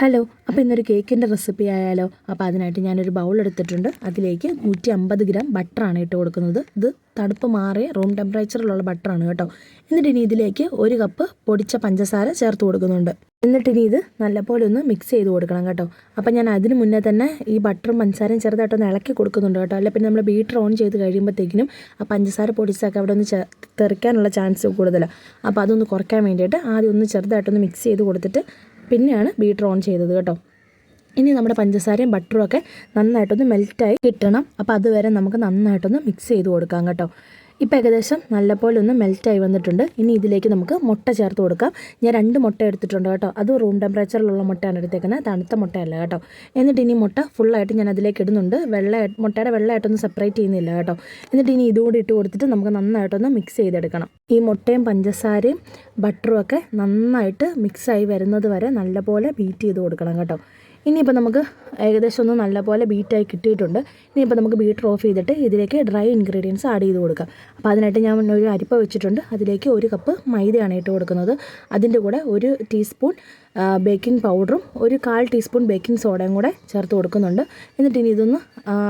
Hello, അപ്പോൾ ഇന്നൊരു കേക്കിൻ്റെ റെസിപ്പി ആയാലോ? അപ്പോൾ അതിനായിട്ട് ഞാനൊരു ബൗൾ എടുത്തിട്ടുണ്ട്. അതിലേക്ക് 150 ഗ്രാം ബട്ടറാണ് ഇട്ട് കൊടുക്കുന്നത്. ഇത് തണുപ്പ് മാറിയ റൂം ടെമ്പറേച്ചറിലുള്ള ബട്ടറാണ് കേട്ടോ. എന്നിട്ടിനി ഇതിലേക്ക് 1 കപ്പ് പൊടിച്ച പഞ്ചസാര ചേർത്ത് കൊടുക്കുന്നുണ്ട്. എന്നിട്ടിനി ഇത് നല്ലപോലെ ഒന്ന് മിക്സ് ചെയ്ത് കൊടുക്കണം കേട്ടോ. അപ്പോൾ ഞാൻ അതിന് മുന്നേ തന്നെ ഈ ബട്ടറും പഞ്ചസാരയും ചെറുതായിട്ടൊന്ന് ഇളക്കി കൊടുക്കുന്നുണ്ട് കേട്ടോ. അല്ല പിന്നെ നമ്മൾ ബീറ്റർ ഓൺ ചെയ്ത് കഴിയുമ്പോഴത്തേക്കിനും ആ പഞ്ചസാര പൊടിച്ചൊക്കെ അവിടെ ഒന്ന് തെറിക്കാനുള്ള ചാൻസ് കൂടുതലാണ്. അപ്പോൾ അതൊന്ന് കുറയ്ക്കാൻ വേണ്ടിയിട്ട് ആദ്യം ഒന്ന് ചെറുതായിട്ടൊന്ന് മിക്സ് ചെയ്ത് കൊടുത്തിട്ട് പിന്നെയാണ് ബീറ്റർ ഓൺ ചെയ്തത് കേട്ടോ. ഇനി നമ്മുടെ പഞ്ചസാരയും ബട്ടറും ഒക്കെ നന്നായിട്ടൊന്ന് മെൽറ്റായി കിട്ടണം. അപ്പോൾ അതുവരെ നമുക്ക് നന്നായിട്ടൊന്ന് മിക്സ് ചെയ്ത് കൊടുക്കാം കേട്ടോ. ഇപ്പോൾ ഏകദേശം നല്ലപോലെ ഒന്ന് മെൽറ്റായി വന്നിട്ടുണ്ട്. ഇനി ഇതിലേക്ക് നമുക്ക് മുട്ട ചേർത്ത് കൊടുക്കാം. ഞാൻ 2 മുട്ട എടുത്തിട്ടുണ്ട് കേട്ടോ. അത് റൂം ടെമ്പറേച്ചറിലുള്ള മുട്ടയാണ് എടുത്തേക്കുന്നത്, തണുത്ത മുട്ടയല്ല കേട്ടോ. എന്നിട്ട് ഇനി മുട്ട ഫുള്ളായിട്ട് ഞാൻ അതിലേക്ക് ഇടുന്നുണ്ട്. മുട്ടയുടെ വെള്ളമായിട്ടൊന്ന് സെപ്പറേറ്റ് ചെയ്യുന്നില്ല കേട്ടോ. എന്നിട്ട് ഇനി ഇതുകൂടി ഇട്ട് കൊടുത്തിട്ട് നമുക്ക് നന്നായിട്ടൊന്ന് മിക്സ് ചെയ്തെടുക്കണം. ഈ മുട്ടയും പഞ്ചസാരയും ബട്ടറും ഒക്കെ നന്നായിട്ട് മിക്സായി വരുന്നത് വരെ നല്ലപോലെ ബീറ്റ് ചെയ്ത് കൊടുക്കണം കേട്ടോ. ഇനിയിപ്പോൾ നമുക്ക് ഏകദേശം ഒന്ന് നല്ലപോലെ ബീറ്റായി കിട്ടിയിട്ടുണ്ട്. ഇനിയിപ്പോൾ നമുക്ക് ബീറ്റർ ഓഫ് ചെയ്തിട്ട് ഇതിലേക്ക് ഡ്രൈ ഇൻഗ്രീഡിയൻസ് ആഡ് ചെയ്ത് കൊടുക്കാം. അപ്പോൾ അതിനായിട്ട് ഞാൻ ഒരു അരിപ്പ വെച്ചിട്ടുണ്ട്. അതിലേക്ക് 1 കപ്പ് മൈദയാണ് ഇട്ട് കൊടുക്കുന്നത്. അതിൻ്റെ കൂടെ 1 ടീസ്പൂൺ ബേക്കിംഗ് പൗഡറും 1/4 ടീസ്പൂൺ ബേക്കിംഗ് സോഡയും കൂടെ ചേർത്ത് കൊടുക്കുന്നുണ്ട്. എന്നിട്ട് ഇനി ഇതൊന്ന്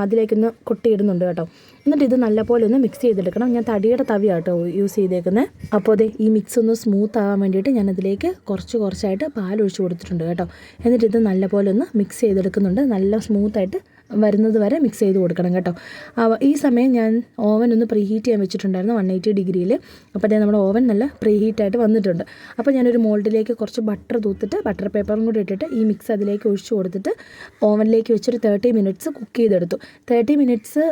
അതിലേക്കൊന്ന് കൊട്ടിയിടുന്നുണ്ട് കേട്ടോ. എന്നിട്ട് ഇത് നല്ലപോലെ ഒന്ന് മിക്സ് ചെയ്തെടുക്കണം. ഞാൻ തടിയുടെ തവിയാട്ടോ യൂസ് ചെയ്തേക്കുന്നത്. അപ്പോൾ അതെ ഈ മിക്സ് ഒന്ന് സ്മൂത്ത് ആകാൻ വേണ്ടിയിട്ട് ഞാൻ അതിലേക്ക് കുറച്ചായിട്ട് പാലൊഴിച്ച് കൊടുത്തിട്ടുണ്ട് കേട്ടോ. എന്നിട്ട് ഇത് നല്ലപോലെ ഒന്ന് മിക്സ് ചെയ്തെടുക്കുന്നുണ്ട്. നല്ല സ്മൂത്തായിട്ട് വരുന്നത് വരെ മിക്സ് ചെയ്ത് കൊടുക്കണം കേട്ടോ. ഈ സമയം ഞാൻ ഓവൻ ഒന്ന് പ്രീ ഹീറ്റ് ചെയ്യാൻ വെച്ചിട്ടുണ്ടായിരുന്നു 180 ഡിഗ്രിയിൽ. അപ്പോൾ അതേ നമ്മുടെ ഓവൻ നല്ല പ്രീ ഹീറ്റായിട്ട് വന്നിട്ടുണ്ട്. അപ്പോൾ ഞാനൊരു മോൾഡിലേക്ക് കുറച്ച് ബട്ടർ തൂത്തിട്ട് ബട്ടർ പേപ്പറും കൂടി ഇട്ടിട്ട് ഈ മിക്സ് അതിലേക്ക് ഒഴിച്ച് കൊടുത്തിട്ട് ഓവനിലേക്ക് വെച്ചൊരു 30 മിനിറ്റ്സ് കുക്ക് ചെയ്തെടുത്തു. 30 മിനിറ്റ്സ്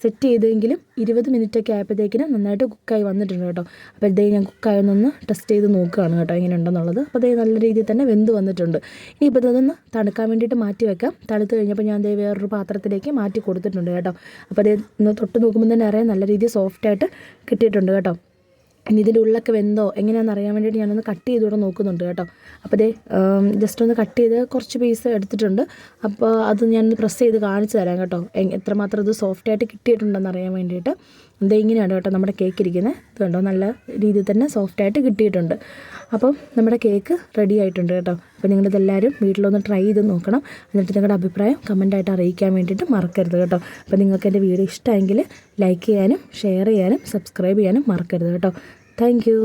സെറ്റ് ചെയ്തെങ്കിലും 20 മിനിറ്റൊക്കെ ആയപ്പോഴത്തേക്കിനും നന്നായിട്ട് കുക്കായി വന്നിട്ടുണ്ട് കേട്ടോ. അപ്പോൾ ഇതേ ഞാൻ കുക്കായൊന്നൊന്ന് ടെസ്റ്റ് ചെയ്ത് നോക്കുകയാണ് കേട്ടോ എങ്ങനെ ഉണ്ടെന്നുള്ളത്. അപ്പോൾ അതേ നല്ല രീതിയിൽ തന്നെ വെന്ത് വന്നിട്ടുണ്ട്. ഇനിയിപ്പോൾ ഇതൊന്ന് തണുക്കാൻ വേണ്ടിയിട്ട് മാറ്റി വെക്കാം. തണുത്ത് കഴിഞ്ഞപ്പോൾ ഞാൻ അതേ വേറൊരു പാത്രത്തിലേക്ക് മാറ്റി കൊടുത്തിട്ടുണ്ട് കേട്ടോ. അപ്പോൾ അതേ ഒന്ന് തൊട്ട് നോക്കുമ്പോൾ തന്നെ അറിയാം നല്ല രീതിയിൽ സോഫ്റ്റായിട്ട് കിട്ടിയിട്ടുണ്ട് കേട്ടോ. ഇനി ഇതിൻ്റെ ഉള്ളൊക്കെ വെന്തോ എങ്ങനെയാണെന്ന് അറിയാൻ വേണ്ടിയിട്ട് ഞാനൊന്ന് കട്ട് ചെയ്തുകൂടെ നോക്കുന്നുണ്ട് കേട്ടോ. അപ്പോൾ അതേ ജസ്റ്റ് ഒന്ന് കട്ട് ചെയ്ത് കുറച്ച് പീസ് എടുത്തിട്ടുണ്ട്. അപ്പോൾ അത് ഞാനൊന്ന് പ്രസ് ചെയ്ത് കാണിച്ചു തരാം കേട്ടോ എത്രമാത്രം ഇത് സോഫ്റ്റായിട്ട് കിട്ടിയിട്ടുണ്ടെന്ന് അറിയാൻ വേണ്ടിയിട്ട്. ഇത് ഇങ്ങനെയാണ് കേട്ടോ നമ്മുടെ കേക്ക് ഇരിക്കുന്നത്. ഇത് കണ്ടോ നല്ല രീതിയിൽ തന്നെ സോഫ്റ്റായിട്ട് കിട്ടിയിട്ടുണ്ട്. അപ്പം നമ്മുടെ കേക്ക് റെഡി ആയിട്ടുണ്ട് കേട്ടോ. അപ്പോൾ നിങ്ങളിതെല്ലാവരും വീട്ടിലൊന്ന് ട്രൈ ചെയ്ത് നോക്കണം. എന്നിട്ട് നിങ്ങളുടെ അഭിപ്രായം കമൻറ്റായിട്ട് അറിയിക്കാൻ വേണ്ടിയിട്ട് മറക്കരുത് കേട്ടോ. അപ്പോൾ നിങ്ങൾക്ക് എൻ്റെ വീഡിയോ ഇഷ്ടമെങ്കിൽ ലൈക്ക് ചെയ്യാനും ഷെയർ ചെയ്യാനും സബ്സ്ക്രൈബ് ചെയ്യാനും മറക്കരുത് കേട്ടോ. Thank you.